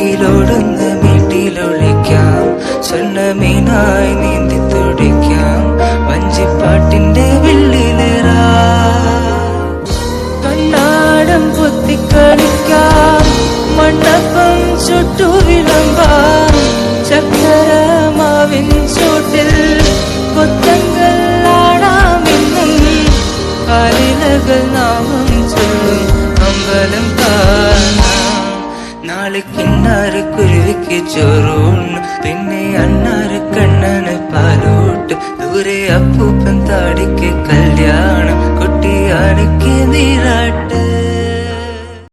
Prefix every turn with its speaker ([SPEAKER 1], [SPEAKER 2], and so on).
[SPEAKER 1] ഒഴുക്കിലോടുന്ന് വീട്ടിലൊഴിക്കാം, സ്വർണ്ണമീനായി നീന്തി തുടിക്കാം, വഞ്ചിപ്പാട്ടിന്റെ വെള്ളിലേറാ. കണ്ണാടം പൊത്തിക്കളിക്കാം, മണ്ഡപം ചുട്ടു വിളമ്പാം, ചക്കരമാവിൻ ചൂട്ടിൽ കൊത്തങ്ങൾ ആടാമെന്നും കാലിലകൾ നാമം ചൊല്ലും അമ്പലം കാണാം. നാളെ കിന്നാറ് കുരുവിക്ക് ചോറൂണ്, പിന്നെ അണ്ണാറ് കണ്ണന് പാലൂട്ട്, ദൂരെ അപ്പൂപ്പൻ താടിക്ക് കല്യാണം,